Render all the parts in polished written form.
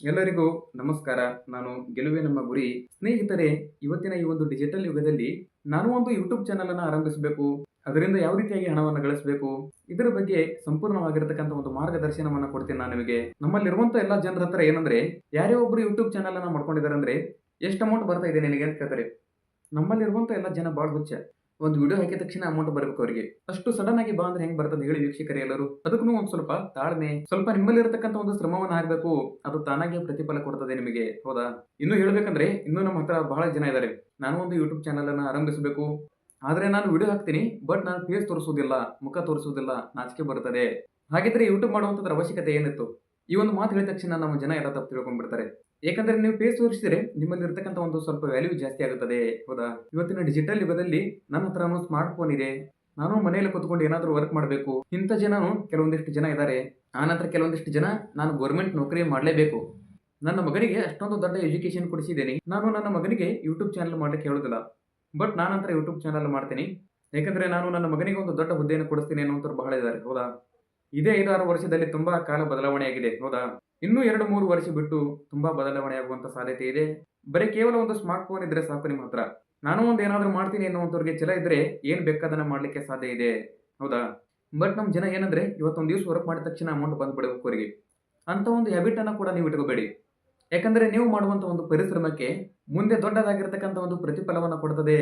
ಎಲ್ಲರಿಗೂ ನಮಸ್ಕಾರ. ನಾನು ಗೆಲುವೇ ನಮ್ಮ ಗುರಿ. ಸ್ನೇಹಿತರೆ, ಇವತ್ತಿನ ಈ ಒಂದು ಡಿಜಿಟಲ್ ಯುಗದಲ್ಲಿ ನಾನು ಒಂದು ಯೂಟ್ಯೂಬ್ ಚಾನಲ್ ಅನ್ನು ಆರಂಭಿಸಬೇಕು. ಅದರಿಂದ ಯಾವ ರೀತಿಯಾಗಿ ಹಣವನ್ನು ಗಳಿಸಬೇಕು? ಇದರ ಬಗ್ಗೆ ಸಂಪೂರ್ಣವಾಗಿರತಕ್ಕಂಥ ಒಂದು ಮಾರ್ಗದರ್ಶನವನ್ನ ಕೊಡ್ತೀನಿ ನಾನು ನಿಮಗೆ. ನಮ್ಮಲ್ಲಿರುವಂತ ಎಲ್ಲಾ ಜನರ ಹತ್ರ ಏನಂದ್ರೆ, ಯಾರೇ ಒಬ್ರು ಯೂಟ್ಯೂಬ್ ಚಾನಲ್ ಅನ್ನ ಮಾಡ್ಕೊಂಡಿದ್ದಾರೆ ಅಂದ್ರೆ, ಎಷ್ಟು ಅಮೌಂಟ್ ಬರ್ತಾ ಇದೆ ನಿನಗೆ ಅಂತ ಕೇಳ್ತಾರೆ. ನಮ್ಮಲ್ಲಿರುವಂತ ಎಲ್ಲ ಜನ ಬಾಳ ಹುಚ್ಚ. ಒಂದು ವಿಡಿಯೋ ಹಾಕಿದ ತಕ್ಷಣ ಅಮೌಂಟ್ ಬರಬೇಕು ಅವರಿಗೆ. ಅಷ್ಟು ಸಡನ್ ಆಗಿ ಬಾ ಅಂದ್ರೆ ಹೆಂಗ್ ಬರ್ತದೆ ಹೇಳಿ ವೀಕ್ಷಕರೇ ಎಲ್ಲರೂ. ಅದಕ್ಕೂ ಒಂದ್ ಸ್ವಲ್ಪ ತಾಳ್ಮೆ, ಸ್ವಲ್ಪ ನಿಮ್ಮಲ್ಲಿರತಕ್ಕಂಥ ಒಂದು ಶ್ರಮವನ್ನ ಹಾಕ್ಬೇಕು. ಅದು ತಾನಾಗೆ ಪ್ರತಿಫಲ ಕೊಡ್ತದೆ ನಿಮಗೆ. ಹೌದಾ? ಇನ್ನು ಹೇಳ್ಬೇಕಂದ್ರೆ ಇನ್ನೂ ನಮ್ಮ ಹತ್ರ ಬಹಳ ಜನ ಇದ್ದಾರೆ. ನಾನು ಒಂದು ಯೂಟ್ಯೂಬ್ ಚಾನಲ್ ಅನ್ನ ಆರಂಭಿಸಬೇಕು. ಆದ್ರೆ ನಾನು ವಿಡಿಯೋ ಹಾಕ್ತೀನಿ. ಬಟ್ ನಾನು ಫೇಸ್ ತೋರಿಸುವುದಿಲ್ಲ, ಮುಖ ತೋರಿಸುವುದಿಲ್ಲ, ನಾಚಿಕೆ ಬರುತ್ತದೆ. ಹಾಗಿದ್ರೆ ಯೂಟ್ಯೂಬ್ ಮಾಡುವಂತದ್ರ ಅವಶ್ಯಕತೆ ಏನಿತ್ತು? ಈ ಒಂದು ಮಾತು ಹೇಳಿದ ತಕ್ಷಣ ನಮ್ಮ ಜನ ಎಲ್ಲ ತಪ್ಪು ತಿಳ್ಕೊಂಡ್ಬಿಡ್ತಾರೆ. ಯಾಕಂದ್ರೆ ನೀವು ಫೇಸ್ ತೋರಿಸಿದ್ರೆ ನಿಮ್ಮಲ್ಲಿ ಇರ್ತಕ್ಕಂಥ ಒಂದು ಸ್ವಲ್ಪ ವ್ಯಾಲ್ಯೂ ಜಾಸ್ತಿ ಆಗುತ್ತದೆ. ಹೌದಾ? ಇವತ್ತಿನ ಡಿಜಿಟಲ್ ಯುಗದಲ್ಲಿ ನನ್ನ ಹತ್ರನೂ ಸ್ಮಾರ್ಟ್ ಫೋನ್ ಇದೆ. ನಾನು ಮನೆಯಲ್ಲಿ ಕುತ್ಕೊಂಡು ಏನಾದರೂ ವರ್ಕ್ ಮಾಡಬೇಕು. ಇಂಥ ಜನನು ಕೆಲವೊಂದಿಷ್ಟು ಜನ ಇದ್ದಾರೆ. ಆನಂತರ ಕೆಲವೊಂದಿಷ್ಟು ಜನ ನಾನು ಗೌರ್ಮೆಂಟ್ ನೌಕರಿ ಮಾಡಲೇಬೇಕು. ನನ್ನ ಮಗನಿಗೆ ಅಷ್ಟೊಂದು ದೊಡ್ಡ ಎಜುಕೇಶನ್ ಕೊಡಿಸಿದ್ದೇನೆ. ನಾನು ನನ್ನ ಮಗನಿಗೆ ಯೂಟ್ಯೂಬ್ ಚಾನಲ್ ಮಾಡ್ಲಿಕ್ಕೆ ಹೇಳೋದಿಲ್ಲ. ಬಟ್ ನಾನಂತರ ಯೂಟ್ಯೂಬ್ ಚಾನಲ್ ಮಾಡ್ತೀನಿ. ಯಾಕಂದ್ರೆ ನಾನು ನನ್ನ ಮಗನಿಗೆ ಒಂದು ದೊಡ್ಡ ಹುದ್ದೆಯನ್ನು ಕೊಡಿಸ್ತೀನಿ ಅನ್ನುವಂಥವ್ರು ಬಹಳ ಇದ್ದಾರೆ. ಹೌದಾ? ಇದೇ 5-6 ವರ್ಷದಲ್ಲಿ ತುಂಬಾ ಕಾಲ ಬದಲಾವಣೆಯಾಗಿದೆ. ಹೌದಾ? ಇನ್ನೂ 2-3 ವರ್ಷ ಬಿಟ್ಟು ತುಂಬಾ ಬದಲಾವಣೆಯಾಗುವಂತ ಸಾಧ್ಯತೆ ಇದೆ. ಬರೀ ಕೇವಲ ಒಂದು ಸ್ಮಾರ್ಟ್ ಫೋನ್ ಇದ್ರೆ ಸಾಕು ನಿಮ್ಮ ಹತ್ರ. ನಾನು ಒಂದ್ ಏನಾದ್ರು ಮಾಡ್ತೀನಿ ಅನ್ನುವಂಥವ್ರಿಗೆ ಛಲ ಇದ್ರೆ ಏನ್ ಬೇಕಾದನ್ನ ಮಾಡ್ಲಿಕ್ಕೆ ಸಾಧ್ಯ ಇದೆ. ಹೌದಾ? ಬಟ್ ನಮ್ ಜನ ಏನಂದ್ರೆ ಇವತ್ತೊಂದ್ ದಿವ್ಸ ವರ್ಕ್ ಮಾಡಿದ ತಕ್ಷಣ ಅಮೌಂಟ್ ಬಂದ್ಬಿಡ್ಬೇಕು ಅವರಿಗೆ. ಅಂತ ಒಂದು ಹ್ಯಾಬಿಟ್ ಅನ್ನ ಕೂಡ ನೀವು ಇಟ್ಕೋಬೇಡಿ. ಯಾಕಂದ್ರೆ ನೀವು ಮಾಡುವಂತ ಒಂದು ಪರಿಶ್ರಮಕ್ಕೆ ಮುಂದೆ ದೊಡ್ಡದಾಗಿರ್ತಕ್ಕಂಥ ಒಂದು ಪ್ರತಿಫಲವನ್ನ ಕೊಡ್ತದೆ.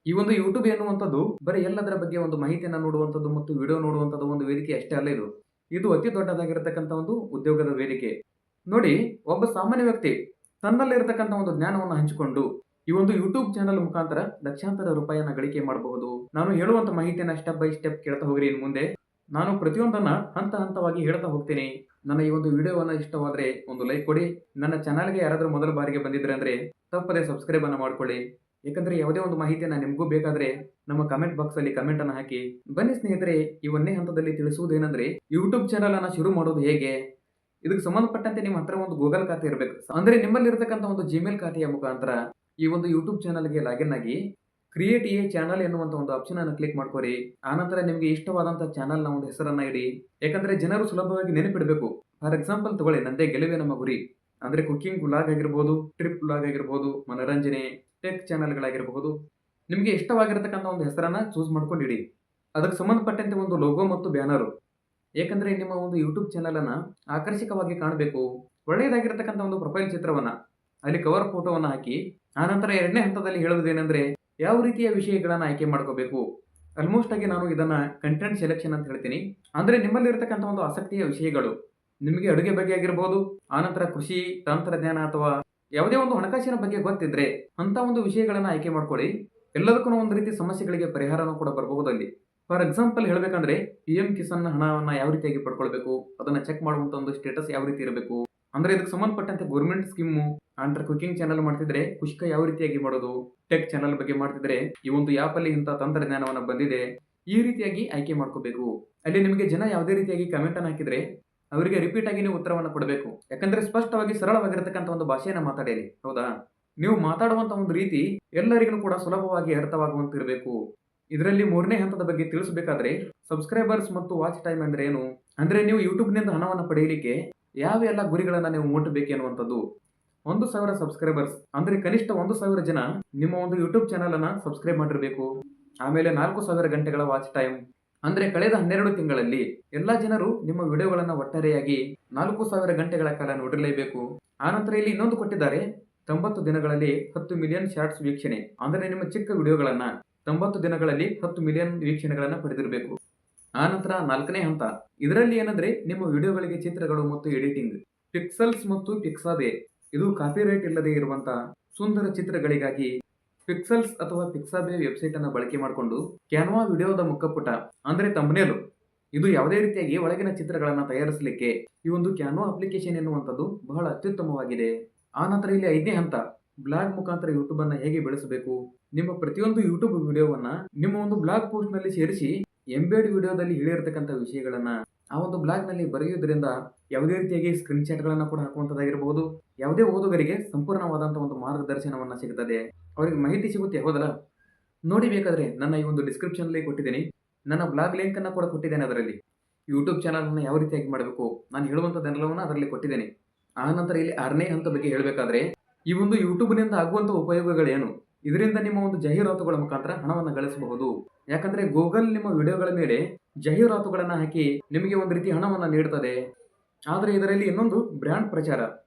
ಈ ಒಂದು ಯೂಟ್ಯೂಬ್ ಎನ್ನುವಂಥದ್ದು ಬರೀ ಎಲ್ಲದರ ಬಗ್ಗೆ ಒಂದು ಮಾಹಿತಿಯನ್ನ ನೋಡುವಂಥದ್ದು ಮತ್ತು ವಿಡಿಯೋ ನೋಡುವಂಥದ್ದು ಒಂದು ವೇದಿಕೆ ಅಷ್ಟೇ ಅಲ್ಲ ಇದು. ಇದು ಅತಿ ದೊಡ್ಡದಾಗಿರತಕ್ಕಂಥ ಒಂದು ಉದ್ಯೋಗದ ವೇದಿಕೆ. ನೋಡಿ, ಒಬ್ಬ ಸಾಮಾನ್ಯ ವ್ಯಕ್ತಿ ತನ್ನಲ್ಲಿರತಕ್ಕಂಥ ಒಂದು ಜ್ಞಾನವನ್ನು ಹಂಚಿಕೊಂಡು ಈ ಒಂದು ಯೂಟ್ಯೂಬ್ ಚಾನಲ್ ಮುಖಾಂತರ ಲಕ್ಷಾಂತರ ರೂಪಾಯಿಯನ್ನ ಗಳಿಕೆ ಮಾಡಬಹುದು. ನಾನು ಹೇಳುವಂತ ಮಾಹಿತಿಯನ್ನ ಸ್ಟೆಪ್ ಬೈ ಸ್ಟೆಪ್ ಕೇಳ್ತಾ ಹೋಗ್ರಿ ಇನ್ನು ಮುಂದೆ. ನಾನು ಪ್ರತಿಯೊಂದನ್ನ ಹಂತ ಹಂತವಾಗಿ ಹೇಳ್ತಾ ಹೋಗ್ತೀನಿ. ನನ್ನ ಈ ಒಂದು ವಿಡಿಯೋವನ್ನ ಇಷ್ಟವಾದ್ರೆ ಒಂದು ಲೈಕ್ ಕೊಡಿ. ನನ್ನ ಚಾನಲ್ಗೆ ಯಾರಾದ್ರೂ ಮೊದಲ ಬಾರಿಗೆ ಬಂದಿದ್ರೆ ಅಂದ್ರೆ ತಪ್ಪದೆ ಸಬ್ಸ್ಕ್ರೈಬ್ ಅನ್ನ ಮಾಡ್ಕೊಳ್ಳಿ. ಯಾಕಂದ್ರೆ ಯಾವುದೇ ಒಂದು ಮಾಹಿತಿಯನ್ನ ನಿಮಗೂ ಬೇಕಾದ್ರೆ ನಮ್ಮ ಕಮೆಂಟ್ ಬಾಕ್ಸ್ ಅಲ್ಲಿ ಕಮೆಂಟ್ ಅನ್ನ ಹಾಕಿ. ಬನ್ನಿ ಸ್ನೇಹಿತರೆ, ಈ ಒಂದೇ ಹಂತದಲ್ಲಿ ತಿಳಿಸುವುದೇನೆಂದ್ರೆ ಯೂಟ್ಯೂಬ್ ಚಾನಲ್ ಅನ್ನ ಶುರು ಮಾಡೋದು ಹೇಗೆ. ಇದಕ್ಕೆ ಸಂಬಂಧಪಟ್ಟಂತೆ ನಿಮ್ಮ ಹತ್ರ ಒಂದು ಗೂಗಲ್ ಖಾತೆ ಇರಬೇಕು. ಅಂದ್ರೆ ನಿಮ್ಮಲ್ಲಿ ಇರತಕ್ಕಂತ ಒಂದು ಜಿಮೇಲ್ ಖಾತೆಯ ಮುಖಾಂತರ ಈ ಒಂದು ಯೂಟ್ಯೂಬ್ ಚಾನಲ್ಗೆ ಲಾಗಿನ್ ಆಗಿ ಕ್ರಿಯೇಟ್ ಎ ಚಾನಲ್ ಎನ್ನುವಂತ ಒಂದು ಆಪ್ಷನ್ ಅನ್ನು ಕ್ಲಿಕ್ ಮಾಡ್ಕೋರಿ. ಆನಂತರ ನಿಮಗೆ ಇಷ್ಟವಾದಂತ ಚಾನಲ್ ನ ಒಂದು ಹೆಸರನ್ನ ಇಡಿ. ಯಾಕಂದ್ರೆ ಜನರು ಸುಲಭವಾಗಿ ನೆನಪಿಡಬೇಕು. ಫಾರ್ ಎಕ್ಸಾಂಪಲ್ ತಗೊಳ್ಳಿ, ನಂದೇ ಗೆಲುವೆ ನಮ್ಮ ಗುರಿ. ಅಂದ್ರೆ ಕುಕಿಂಗ್ ವ್ಲಾಗ್ ಆಗಿರ್ಬೋದು, ಟ್ರಿಪ್ ವ್ಲಾಗ್ ಆಗಿರ್ಬೋದು, ಮನೋರಂಜನೆ, ಟೆಕ್ ಚಾನಲ್ಗಳಾಗಿರಬಹುದು. ನಿಮಗೆ ಇಷ್ಟವಾಗಿರತಕ್ಕಂಥ ಒಂದು ಹೆಸರನ್ನ ಚೂಸ್ ಮಾಡ್ಕೊಂಡಿಡಿ. ಅದಕ್ಕೆ ಸಂಬಂಧಪಟ್ಟಂತೆ ಒಂದು ಲೋಗೋ ಮತ್ತು ಬ್ಯಾನರು. ಏಕೆಂದ್ರೆ ನಿಮ್ಮ ಒಂದು ಯೂಟ್ಯೂಬ್ ಚಾನಲ್ ಅನ್ನ ಆಕರ್ಷಕವಾಗಿ ಕಾಣಬೇಕು. ಒಳ್ಳೆಯದಾಗಿರತಕ್ಕಂಥ ಒಂದು ಪ್ರೊಫೈಲ್ ಚಿತ್ರವನ್ನ, ಅಲ್ಲಿ ಕವರ್ ಫೋಟೋವನ್ನ ಹಾಕಿ. ಆನಂತರ ಎರಡನೇ ಹಂತದಲ್ಲಿ ಹೇಳುವುದೇನೆಂದ್ರೆ ಯಾವ ರೀತಿಯ ವಿಷಯಗಳನ್ನ ಆಯ್ಕೆ ಮಾಡ್ಕೋಬೇಕು. ಆಲ್ಮೋಸ್ಟ್ ಆಗಿ ನಾನು ಇದನ್ನ ಕಂಟೆಂಟ್ ಸೆಲೆಕ್ಷನ್ ಅಂತ ಹೇಳ್ತೀನಿ. ಅಂದ್ರೆ ನಿಮ್ಮಲ್ಲಿ ಇರತಕ್ಕಂಥ ಒಂದು ಆಸಕ್ತಿಯ ವಿಷಯಗಳು. ನಿಮಗೆ ಅಡುಗೆ ಬಗ್ಗೆ ಆಗಿರ್ಬೋದು, ಆನಂತರ ಕೃಷಿ, ತಂತ್ರಜ್ಞಾನ ಅಥವಾ ಯಾವುದೇ ಒಂದು ಹಣಕಾಸಿನ ಬಗ್ಗೆ ಗೊತ್ತಿದ್ರೆ ಅಂತ ಒಂದು ವಿಷಯಗಳನ್ನ ಆಯ್ಕೆ ಮಾಡ್ಕೊಳ್ಳಿ. ಎಲ್ಲದಕ್ಕೂ ಒಂದು ರೀತಿ ಸಮಸ್ಯೆಗಳಿಗೆ ಪರಿಹಾರನೂ ಕೂಡ ಬರಬಹುದು ಅಲ್ಲಿ. ಫಾರ್ ಎಕ್ಸಾಂಪಲ್ ಹೇಳ್ಬೇಕಂದ್ರೆ PM ಕಿಸಾನ್ ಹಣವನ್ನ ಯಾವ ರೀತಿಯಾಗಿ ಪಡ್ಕೊಳ್ಬೇಕು, ಅದನ್ನ ಚೆಕ್ ಮಾಡುವಂತ ಒಂದು ಸ್ಟೇಟಸ್ ಯಾವ ರೀತಿ ಇರಬೇಕು. ಅಂದ್ರೆ ಇದಕ್ಕೆ ಸಂಬಂಧಪಟ್ಟಂತೆ ಗೌರ್ಮೆಂಟ್ ಸ್ಕೀಮು, ಆನಂತರ ಕುಕಿಂಗ್ ಚಾನಲ್ ಮಾಡ್ತಿದ್ರೆ ಕುಷ್ಕ ಯಾವ ರೀತಿಯಾಗಿ ಮಾಡೋದು, ಟೆಕ್ ಚಾನಲ್ ಬಗ್ಗೆ ಮಾಡ್ತಿದ್ರೆ ಈ ಒಂದು ಆಪ್ ಅಲ್ಲಿ ಇಂಥ ತಂತ್ರಜ್ಞಾನವನ್ನ ಬಂದಿದೆ, ಈ ರೀತಿಯಾಗಿ ಆಯ್ಕೆ ಮಾಡ್ಕೋಬೇಕು. ಅಲ್ಲಿ ನಿಮಗೆ ಜನ ಯಾವುದೇ ರೀತಿಯಾಗಿ ಕಮೆಂಟ್ ಅನ್ನು ಹಾಕಿದ್ರೆ ಅವರಿಗೆ ರಿಪೀಟ್ ಆಗಿ ನೀವು ಉತ್ತರವನ್ನು ಕೊಡಬೇಕು. ಯಾಕಂದ್ರೆ ಸ್ಪಷ್ಟವಾಗಿ ಸರಳವಾಗಿರತಕ್ಕಂಥ ಒಂದು ಭಾಷೆಯನ್ನ ಮಾತಾಡಿ. ಹೌದಾ? ನೀವು ಮಾತಾಡುವಂತ ಒಂದು ರೀತಿ ಎಲ್ಲರಿಗೂ ಕೂಡ ಸುಲಭವಾಗಿ ಅರ್ಥವಾಗುವಂತಿರಬೇಕು. ಇದರಲ್ಲಿ ಮೂರನೇ ಹಂತದ ಬಗ್ಗೆ ತಿಳಿಸಬೇಕಾದ್ರೆ ಸಬ್ಸ್ಕ್ರೈಬರ್ಸ್ ಮತ್ತು ವಾಚ್ ಟೈಮ್ ಅಂದ್ರೆ ಏನು, ಅಂದ್ರೆ ನೀವು ಯೂಟ್ಯೂಬ್ ನಿಂದ ಹಣವನ್ನು ಪಡೆಯಲಿಕ್ಕೆ ಯಾವ ಎಲ್ಲ ಗುರಿಗಳನ್ನ ನೀವು ಮುಟ್ಟಬೇಕು ಅನ್ನುವಂಥದ್ದು. 1,000 ಸಬ್ಸ್ಕ್ರೈಬರ್ಸ್ ಅಂದ್ರೆ ಕನಿಷ್ಠ 1,000 ಜನ ನಿಮ್ಮ ಒಂದು ಯೂಟ್ಯೂಬ್ ಚಾನಲ್ ಅನ್ನ ಸಬ್ಸ್ಕ್ರೈಬ್ ಮಾಡಿರಬೇಕು. ಆಮೇಲೆ 4,000 ಗಂಟೆಗಳ ವಾಚ್ ಟೈಮ್ ಅಂದ್ರೆ ಕಳೆದ 12 ತಿಂಗಳಲ್ಲಿ ಎಲ್ಲಾ ಜನರು ನಿಮ್ಮ ವಿಡಿಯೋಗಳನ್ನ ಒಟ್ಟಾರೆಯಾಗಿ 4,000 ಗಂಟೆಗಳ ಕಾಲ ನೋಡಿರಲೇಬೇಕು. ಆನಂತರ ಇಲ್ಲಿ ಇನ್ನೊಂದು ಕೊಟ್ಟಿದ್ದಾರೆ, 90 ದಿನಗಳಲ್ಲಿ 10 ಮಿಲಿಯನ್ ಶಾರ್ಟ್ಸ್ ವೀಕ್ಷಣೆ. ಅಂದ್ರೆ ನಿಮ್ಮ ಚಿಕ್ಕ ವಿಡಿಯೋಗಳನ್ನ 90 ದಿನಗಳಲ್ಲಿ 10 ಮಿಲಿಯನ್ ವೀಕ್ಷಣೆಗಳನ್ನ ಪಡೆದಿರಬೇಕು. ಆನಂತರ 4ನೇ ಹಂತ, ಇದರಲ್ಲಿ ಏನಂದ್ರೆ ನಿಮ್ಮ ವಿಡಿಯೋಗಳಿಗೆ ಚಿತ್ರಗಳು ಮತ್ತು ಎಡಿಟಿಂಗ್, ಪಿಕ್ಸಲ್ಸ್ ಮತ್ತು ಪಿಕ್ಸಾಬೆ. ಇದು ಕಾಪಿರೈಟ್ ಇಲ್ಲದೆ ಇರುವಂತ ಸುಂದರ ಚಿತ್ರಗಳಿಗಾಗಿ ಪಿಕ್ಸಲ್ಸ್ ಅಥವಾ ಪಿಕ್ಸಾಬೆ ವೆಬ್ಸೈಟ್ ಅನ್ನು ಬಳಕೆ ಮಾಡಿಕೊಂಡು ಕ್ಯಾನ್ವಾ ವಿಡಿಯೋದ ಮುಖಪುಟ ಅಂದ್ರೆ ತಮ್ನೇಲು, ಇದು ಯಾವುದೇ ರೀತಿಯಾಗಿ ಒಳಗಿನ ಚಿತ್ರಗಳನ್ನ ತಯಾರಿಸಲಿಕ್ಕೆ ಈ ಒಂದು ಕ್ಯಾನ್ವಾ ಅಪ್ಲಿಕೇಶನ್ ಎನ್ನುವಂಥದ್ದು ಬಹಳ ಅತ್ಯುತ್ತಮವಾಗಿದೆ. ಆನಂತರ ಇಲ್ಲಿ 5ನೇ ಹಂತ, ಬ್ಲಾಗ್ ಮುಖಾಂತರ ಯೂಟ್ಯೂಬ್ ಅನ್ನ ಹೇಗೆ ಬೆಳೆಸಬೇಕು. ನಿಮ್ಮ ಪ್ರತಿಯೊಂದು ಯೂಟ್ಯೂಬ್ ವಿಡಿಯೋವನ್ನ ನಿಮ್ಮ ಒಂದು ಬ್ಲಾಗ್ ಪೋಸ್ಟ್ ನಲ್ಲಿ ಸೇರಿಸಿ ಎಂಬೇಡ್ ವಿಡಿಯೋದಲ್ಲಿ ಹೇಳಿರತಕ್ಕಂಥ ವಿಷಯಗಳನ್ನ ಆ ಒಂದು ಬ್ಲಾಗ್ ನಲ್ಲಿ ಬರೆಯುವುದರಿಂದ ಯಾವುದೇ ರೀತಿಯಾಗಿ ಸ್ಕ್ರೀನ್ ಶಾಟ್ ಗಳನ್ನ ಕೂಡ ಹಾಕುವಂತದಾಗಿರಬಹುದು. ಯಾವುದೇ ಓದುಗರಿಗೆ ಸಂಪೂರ್ಣವಾದಂತಹ ಒಂದು ಮಾರ್ಗದರ್ಶನವನ್ನ ಸಿಗುತ್ತದೆ, ಅವರಿಗೆ ಮಾಹಿತಿ ಸಿಗುತ್ತೆ. ಹೌದಲ್ಲ? ನೋಡಿ, ಬೇಕಾದ್ರೆ ನನ್ನ ಈ ಒಂದು ಡಿಸ್ಕ್ರಿಪ್ಷನ್ ಅಲ್ಲಿ ಕೊಟ್ಟಿದ್ದೇನೆ. ನನ್ನ ಬ್ಲಾಗ್ ಲಿಂಕ್ ಅನ್ನ ಕೂಡ ಕೊಟ್ಟಿದ್ದೇನೆ. ಅದರಲ್ಲಿ ಯೂಟ್ಯೂಬ್ ಚಾನಲ್ ಅನ್ನ ಯಾವ ರೀತಿಯಾಗಿ ಮಾಡಬೇಕು ನಾನು ಹೇಳುವಂತದ್ದೆಲ್ಲವನ್ನ ಅದರಲ್ಲಿ ಕೊಟ್ಟಿದ್ದೇನೆ. ಆ ನಂತರ ಇಲ್ಲಿ 6ನೇ ಹಂತ ಬಗ್ಗೆ ಹೇಳಬೇಕಾದ್ರೆ ಈ ಒಂದು ಯೂಟ್ಯೂಬ್ನಿಂದ ಆಗುವಂತ ಉಪಯೋಗಗಳೇನು? ಇದರಿಂದ ನಿಮ್ಮ ಒಂದು ಜಾಹೀರಾತುಗಳ ಮುಖಾಂತರ ಹಣವನ್ನು ಗಳಿಸಬಹುದು. ಯಾಕಂದ್ರೆ ಗೂಗಲ್ ನಿಮ್ಮ ವಿಡಿಯೋಗಳ ಮೇಲೆ ಜಾಹೀರಾತುಗಳನ್ನ ಹಾಕಿ ನಿಮಗೆ ಒಂದು ರೀತಿ ಹಣವನ್ನು ನೀಡುತ್ತದೆ. ಆದರೆ ಇದರಲ್ಲಿ ಇನ್ನೊಂದು ಬ್ರ್ಯಾಂಡ್ ಪ್ರಚಾರ.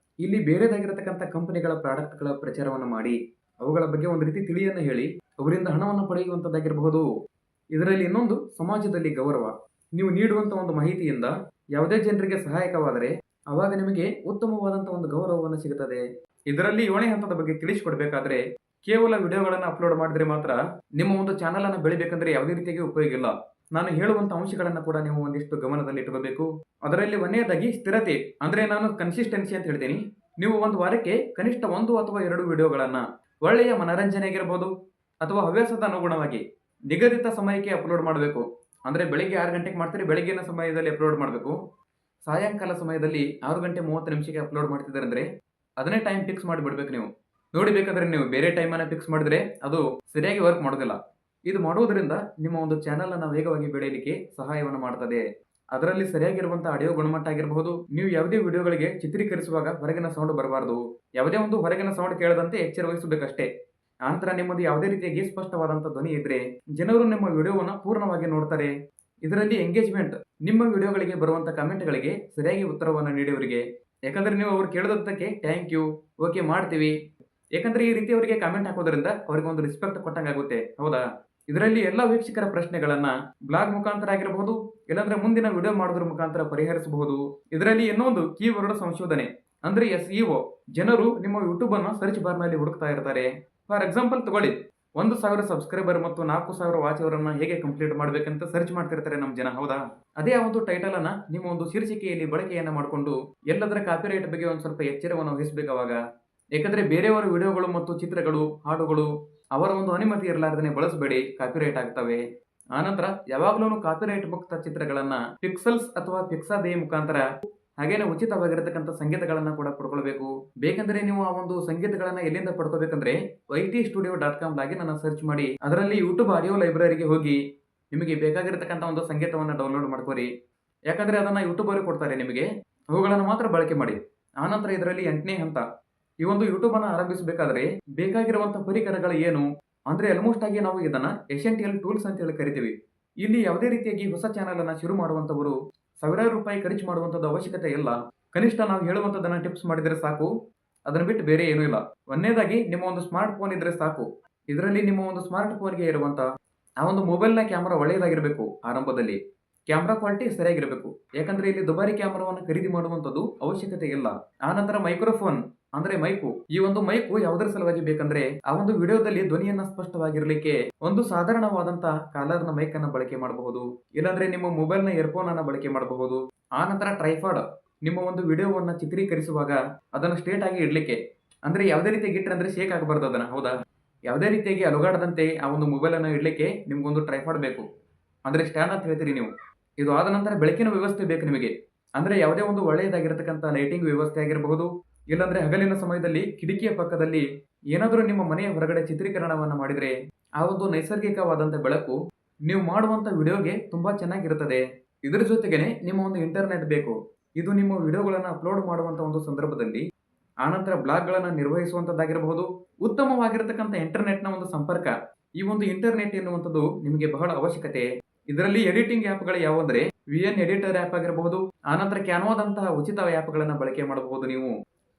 ಇಲ್ಲಿ ಬೇರೆದಾಗಿರತಕ್ಕಂಥ ಕಂಪನಿಗಳ ಪ್ರಾಡಕ್ಟ್ಗಳ ಪ್ರಚಾರವನ್ನು ಮಾಡಿ ಅವುಗಳ ಬಗ್ಗೆ ಒಂದು ರೀತಿ ತಿಳಿಯನ್ನು ಹೇಳಿ ಅವರಿಂದ ಹಣವನ್ನು ಪಡೆಯುವಂಥದ್ದಾಗಿರಬಹುದು. ಇದರಲ್ಲಿ ಇನ್ನೊಂದು ಸಮಾಜದಲ್ಲಿ ಗೌರವ. ನೀವು ನೀಡುವಂಥ ಒಂದು ಮಾಹಿತಿಯಿಂದ ಯಾವುದೇ ಜನರಿಗೆ ಸಹಾಯಕವಾದರೆ ಅವಾಗ ನಿಮಗೆ ಉತ್ತಮವಾದಂಥ ಒಂದು ಗೌರವವನ್ನು ಸಿಗುತ್ತದೆ. ಇದರಲ್ಲಿ 7ನೇ ಹಂತದ ಬಗ್ಗೆ ತಿಳಿಸಿಕೊಡ್ಬೇಕಾದ್ರೆ ಕೇವಲ ವಿಡಿಯೋಗಳನ್ನು ಅಪ್ಲೋಡ್ ಮಾಡಿದ್ರೆ ಮಾತ್ರ ನಿಮ್ಮ ಒಂದು ಚಾನಲ್ ಅನ್ನು ಬೆಳಿಬೇಕಂದ್ರೆ ಯಾವುದೇ ರೀತಿಯಾಗಿ ಉಪಯೋಗ ಇಲ್ಲ. ನಾನು ಹೇಳುವಂತ ಅಂಶಗಳನ್ನು ಕೂಡ ನೀವು ಒಂದಿಷ್ಟು ಗಮನದಲ್ಲಿ ಇಟ್ಕೋಬೇಕು. ಅದರಲ್ಲಿ ಒಂದನೇದಾಗಿ ಸ್ಥಿರತೆ, ಅಂದ್ರೆ ನಾನು ಕನ್ಸಿಸ್ಟೆನ್ಸಿ ಅಂತ ಹೇಳ್ತೀನಿ. ನೀವು ಒಂದು ವಾರಕ್ಕೆ ಕನಿಷ್ಠ 1 ಅಥವಾ 2 ವಿಡಿಯೋಗಳನ್ನ ಒಳ್ಳೆಯ ಮನರಂಜನೆಗಿರಬಹುದು ಅಥವಾ ಹವ್ಯಾಸದ ಅನುಗುಣವಾಗಿ ನಿಗದಿತ ಸಮಯಕ್ಕೆ ಅಪ್ಲೋಡ್ ಮಾಡಬೇಕು. ಅಂದ್ರೆ ಬೆಳಿಗ್ಗೆ 6 ಗಂಟೆಗೆ ಮಾಡ್ತೀರಿ, ಬೆಳಗ್ಗಿನ ಸಮಯದಲ್ಲಿ ಅಪ್ಲೋಡ್ ಮಾಡಬೇಕು. ಸಾಯಂಕಾಲ ಸಮಯದಲ್ಲಿ 6 ಗಂಟೆ 30 ನಿಮಿಷಕ್ಕೆ ಅಪ್ಲೋಡ್ ಮಾಡ್ತಿದ್ದಾರೆ ಅಂದ್ರೆ ಅದನ್ನೇ ಟೈಮ್ ಫಿಕ್ಸ್ ಮಾಡಿ ಬಿಡ್ಬೇಕು. ನೀವು ನೋಡಿ, ಬೇಕಾದ್ರೆ ನೀವು ಬೇರೆ ಟೈಮ್ ಅನ್ನ ಫಿಕ್ಸ್ ಮಾಡಿದ್ರೆ ಅದು ಸರಿಯಾಗಿ ವರ್ಕ್ ಮಾಡೋದಿಲ್ಲ. ಇದು ಮಾಡುವುದರಿಂದ ನಿಮ್ಮ ಒಂದು ಚಾನಲ್ ಅನ್ನ ವೇಗವಾಗಿ ಬೆಳೆಯಲಿಕ್ಕೆ ಸಹಾಯವನ್ನು ಮಾಡ್ತದೆ. ಅದರಲ್ಲಿ ಸರಿಯಾಗಿರುವಂತಹ ಆಡಿಯೋ ಗುಣಮಟ್ಟ ಆಗಿರಬಹುದು. ನೀವು ಯಾವುದೇ ವಿಡಿಯೋಗಳಿಗೆ ಚಿತ್ರೀಕರಿಸುವಾಗ ಹೊರಗಿನ ಸೌಂಡ್ ಬರಬಾರದು. ಯಾವುದೇ ಒಂದು ಹೊರಗಿನ ಸೌಂಡ್ ಕೇಳದಂತೆ ಎಚ್ಚರ ವಹಿಸಬೇಕಷ್ಟೇ. ಆನಂತರ ನಿಮ್ಮದು ಯಾವುದೇ ರೀತಿಯಾಗಿ ಸ್ಪಷ್ಟವಾದಂತ ಧ್ವನಿ ಇದ್ರೆ ಜನರು ನಿಮ್ಮ ವಿಡಿಯೋವನ್ನ ಪೂರ್ಣವಾಗಿ ನೋಡ್ತಾರೆ. ಇದರಲ್ಲಿ ಎಂಗೇಜ್ಮೆಂಟ್, ನಿಮ್ಮ ವಿಡಿಯೋಗಳಿಗೆ ಬರುವಂತ ಕಮೆಂಟ್ಗಳಿಗೆ ಸರಿಯಾಗಿ ಉತ್ತರವನ್ನು ನೀಡಿಯವರಿಗೆ, ಯಾಕಂದ್ರೆ ನೀವು ಅವ್ರು ಕೇಳೋದಕ್ಕೆ ಥ್ಯಾಂಕ್ ಯು, ಓಕೆ ಮಾಡ್ತೀವಿ, ಯಾಕಂದ್ರೆ ಈ ರೀತಿ ಅವರಿಗೆ ಕಾಮೆಂಟ್ ಹಾಕೋದ್ರಿಂದ ಅವ್ರಿಗೆ ಒಂದು ರೆಸ್ಪೆಕ್ಟ್ ಕೊಟ್ಟಂಗಾಗುತ್ತೆ, ಹೌದಾ? ಇದರಲ್ಲಿ ಎಲ್ಲ ವೀಕ್ಷಕರ ಪ್ರಶ್ನೆಗಳನ್ನ ಬ್ಲಾಗ್ ಮುಖಾಂತರ ಆಗಿರಬಹುದು, ಇಲ್ಲಾಂದ್ರೆ ಮುಂದಿನ ವಿಡಿಯೋ ಮಾಡೋದ್ರ ಮುಖಾಂತರ ಪರಿಹರಿಸಬಹುದು. ಇದರಲ್ಲಿ ಇನ್ನೊಂದು ಕೀವರ್ಡ್ ಸಂಶೋಧನೆ, ಅಂದ್ರೆ SEO. ಜನರು ನಿಮ್ಮ ಯೂಟ್ಯೂಬ್ ಅನ್ನು ಸರ್ಚ್ ಬಾರ್ ನಲ್ಲಿ ಹುಡುಕ್ತಾ ಇರ್ತಾರೆ. ಫಾರ್ ಎಕ್ಸಾಂಪಲ್ ತಗೊಳ್ಳಿ, 1000 ಸಬ್ಸ್ಕ್ರೈಬರ್ ಮತ್ತು 4000 ವಾಚ್ ಅವರನ್ನ ಹೇಗೆ ಕಂಪ್ಲೀಟ್ ಮಾಡ್ಬೇಕಂತ ಸರ್ಚ್ ಮಾಡ್ತಿರ್ತಾರೆ ನಮ್ಮ ಜನ, ಹೌದಾ? ಅದೇ ಆ ಒಂದು ಟೈಟಲ್ ಅನ್ನ ನಿಮ್ಮ ಒಂದು ಶೀರ್ಷಿಕೆಯಲ್ಲಿ ಬಳಕೆಯನ್ನ ಮಾಡಿಕೊಂಡು ಎಲ್ಲದರ ಕಾಪಿರೈಟ್ ಬಗ್ಗೆ ಒಂದ್ ಸ್ವಲ್ಪ ಎಚ್ಚರವನ್ನು ವಹಿಸಬೇಕು ಅವಾಗ. ಯಾಕಂದ್ರೆ ಬೇರೆಯವರ ವಿಡಿಯೋಗಳು ಮತ್ತು ಚಿತ್ರಗಳು, ಹಾಡುಗಳು ಅವರ ಒಂದು ಅನುಮತಿ ಇರಲಾರ್ದೇ ಬಳಸಬೇಡಿ, ಕಾಪಿರೈಟ್ ಆಗ್ತವೆ. ಆನಂತರ ಯಾವಾಗ್ಲೂ ಕಾಪಿರೈಟ್ ಮುಕ್ತ ಚಿತ್ರಗಳನ್ನ ಪಿಕ್ಸೆಲ್ಸ್ ಅಥವಾ ಪಿಕ್ಸಾಬೇ ಮುಖಾಂತರ ಹಾಗೇನೆ ಉಚಿತವಾಗಿರತಕ್ಕಂಥ ಸಂಗೀತಗಳನ್ನ ಕೂಡ ಪಡ್ಕೊಳ್ಬೇಕು. ಬೇಕಂದ್ರೆ ನೀವು ಆ ಒಂದು ಸಂಗೀತಗಳನ್ನ ಎಲ್ಲಿಂದ ಪಡ್ಕೋಬೇಕಂದ್ರೆ itstudio.com ಲಾಗಿನ್ ಅನ್ನ ಸರ್ಚ್ ಮಾಡಿ ಅದರಲ್ಲಿ ಯೂಟ್ಯೂಬ್ ಆಡಿಯೋ ಲೈಬ್ರರಿಗೆ ಹೋಗಿ ನಿಮಗೆ ಬೇಕಾಗಿರತಕ್ಕಂಥ ಒಂದು ಸಂಗೀತವನ್ನ ಡೌನ್ಲೋಡ್ ಮಾಡ್ಕೋರಿ. ಯಾಕಂದ್ರೆ ಅದನ್ನ ಯೂಟ್ಯೂಬ್ ಅವರು ಕೊಡ್ತಾರೆ ನಿಮಗೆ, ಅವುಗಳನ್ನು ಮಾತ್ರ ಬಳಕೆ ಮಾಡಿ. ಆನಂತರ ಇದರಲ್ಲಿ 8ನೇ ಹಂತ, ಈ ಒಂದು ಯೂಟ್ಯೂಬ್ ಅನ್ನ ಆರಂಭಿಸಬೇಕಾದ್ರೆ ಬೇಕಾಗಿರುವಂತ ಪರಿಕರಗಳು ಏನು ಅಂದ್ರೆ ಆಲ್ಮೋಸ್ಟ್ ಆಗಿ ನಾವು ಇದನ್ನ ಎಸೆನ್ಷಿಯಲ್ ಟೂಲ್ಸ್ ಅಂತ ಹೇಳಿ ಕರಿತೀವಿ. ಇಲ್ಲಿ ಯಾವುದೇ ರೀತಿಯಾಗಿ ಹೊಸ ಚಾನಲ್ ಅನ್ನ ಶುರು ಮಾಡುವಂತವರು ಸಾವಿರಾರು ರೂಪಾಯಿ ಖರ್ಚು ಮಾಡುವಂತದ್ದು ಅವಶ್ಯಕತೆ ಇಲ್ಲ. ಕನಿಷ್ಠ ನಾವು ಹೇಳುವಂತದನ್ನ ಟಿಪ್ಸ್ ಮಾಡಿದ್ರೆ ಸಾಕು, ಅದನ್ನ ಬಿಟ್ಟು ಬೇರೆ ಏನೂ ಇಲ್ಲ. ಒಂದನೇದಾಗಿ ನಿಮ್ಮ ಒಂದು ಸ್ಮಾರ್ಟ್ ಫೋನ್ ಇದ್ರೆ ಸಾಕು. ಇದರಲ್ಲಿ ನಿಮ್ಮ ಒಂದು ಸ್ಮಾರ್ಟ್ ಫೋನ್ಗೆ ಇರುವಂತ ಆ ಒಂದು ಮೊಬೈಲ್ ನ ಕ್ಯಾಮೆರಾ ಒಳ್ಳೆಯದಾಗಿರಬೇಕು. ಆರಂಭದಲ್ಲಿ ಕ್ಯಾಮೆರಾ ಕ್ವಾಲಿಟಿ ಸರಿಯಾಗಿರಬೇಕು. ಯಾಕಂದ್ರೆ ಇಲ್ಲಿ ದುಬಾರಿ ಕ್ಯಾಮೆರಾವನ್ನು ಖರೀದಿ ಮಾಡುವಂತದ್ದು ಅವಶ್ಯಕತೆ ಇಲ್ಲ. ಆನಂತರ ಮೈಕ್ರೋಫೋನ್ ಅಂದ್ರೆ ಮೈಕು. ಈ ಒಂದು ಮೈಕು ಯಾವುದರ ಸಲುವಾಗಿ ಬೇಕಂದ್ರೆ ಆ ಒಂದು ವಿಡಿಯೋದಲ್ಲಿ ಧ್ವನಿಯನ್ನ ಸ್ಪಷ್ಟವಾಗಿರ್ಲಿಕ್ಕೆ ಒಂದು ಸಾಧಾರಣವಾದಂತ ಕಾಲರ್ ನ ಮೈಕ್ ಅನ್ನ ಬಳಕೆ ಮಾಡಬಹುದು, ಇಲ್ಲಾಂದ್ರೆ ನಿಮ್ಮ ಮೊಬೈಲ್ ನ ಇಯರ್ಫೋನ್ ಅನ್ನ ಬಳಕೆ ಮಾಡಬಹುದು. ಆನಂತರ ಟ್ರೈಫಾಡ್, ನಿಮ್ಮ ಒಂದು ವಿಡಿಯೋವನ್ನ ಚಿತ್ರೀಕರಿಸುವಾಗ ಅದನ್ನ ಸ್ಟ್ರೇಟ್ ಆಗಿ ಇಡ್ಲಿಕ್ಕೆ, ಅಂದ್ರೆ ಯಾವುದೇ ರೀತಿಯಾಗಿ ಇಟ್ಟರೆ ಅಂದ್ರೆ ಶೇಕ್ ಆಗಬಾರ್ದು ಅದನ್ನ, ಹೌದಾ? ಯಾವುದೇ ರೀತಿಯಾಗಿ ಅಲುಗಾಡದಂತೆ ಆ ಒಂದು ಮೊಬೈಲ್ ಅನ್ನ ಇಡ್ಲಿಕ್ಕೆ ನಿಮ್ಗೊಂದು ಟ್ರೈಫಾಡ್ ಬೇಕು, ಅಂದ್ರೆ ಸ್ಟ್ಯಾಂಡ್ ಅಂತ ಹೇಳ್ತೀರಿ ನೀವು. ಇದು ಆದ ನಂತರ ಬೆಳಕಿನ ವ್ಯವಸ್ಥೆ ಬೇಕು ನಿಮಗೆ. ಅಂದ್ರೆ ಯಾವುದೇ ಒಂದು ಒಳ್ಳೆಯದಾಗಿರತಕ್ಕಂಥ ಲೈಟಿಂಗ್ ವ್ಯವಸ್ಥೆ ಆಗಿರಬಹುದು, ಇಲ್ಲಾಂದ್ರೆ ಹಗಲಿನ ಸಮಯದಲ್ಲಿ ಕಿಟಕಿಯ ಪಕ್ಕದಲ್ಲಿ ಏನಾದರೂ ನಿಮ್ಮ ಮನೆಯ ಹೊರಗಡೆ ಚಿತ್ರೀಕರಣವನ್ನ ಮಾಡಿದ್ರೆ ಆ ಒಂದು ನೈಸರ್ಗಿಕವಾದಂತ ಬೆಳಕು ನೀವು ಮಾಡುವಂತ ವಿಡಿಯೋಗೆ ತುಂಬಾ ಚೆನ್ನಾಗಿರುತ್ತದೆ. ಇದರ ಜೊತೆಗೇನೆ ನಿಮ್ಮ ಒಂದು ಇಂಟರ್ನೆಟ್ ಬೇಕು. ಇದು ನಿಮ್ಮ ವಿಡಿಯೋಗಳನ್ನ ಅಪ್ಲೋಡ್ ಮಾಡುವಂತ ಒಂದು ಸಂದರ್ಭದಲ್ಲಿ, ಆನಂತರ ಬ್ಲಾಗ್ಗಳನ್ನ ನಿರ್ವಹಿಸುವಂತದ್ದಾಗಿರಬಹುದು, ಉತ್ತಮವಾಗಿರತಕ್ಕಂಥ ಇಂಟರ್ನೆಟ್ ನ ಒಂದು ಸಂಪರ್ಕ. ಈ ಒಂದು ಇಂಟರ್ನೆಟ್ ಎನ್ನುವಂಥದ್ದು ನಿಮಗೆ ಬಹಳ ಅವಶ್ಯಕತೆ. ಇದರಲ್ಲಿ ಎಡಿಟಿಂಗ್ ಆ್ಯಪ್ಗಳು ಯಾವಂದ್ರೆ VN ಎಡಿಟರ್ ಆ್ಯಪ್ ಆಗಿರಬಹುದು, ಆನಂತರ ಕ್ಯಾನ್ವಾದಂತಹ ಉಚಿತ ಆ್ಯಪ್ಗಳನ್ನ ಬಳಕೆ ಮಾಡಬಹುದು ನೀವು.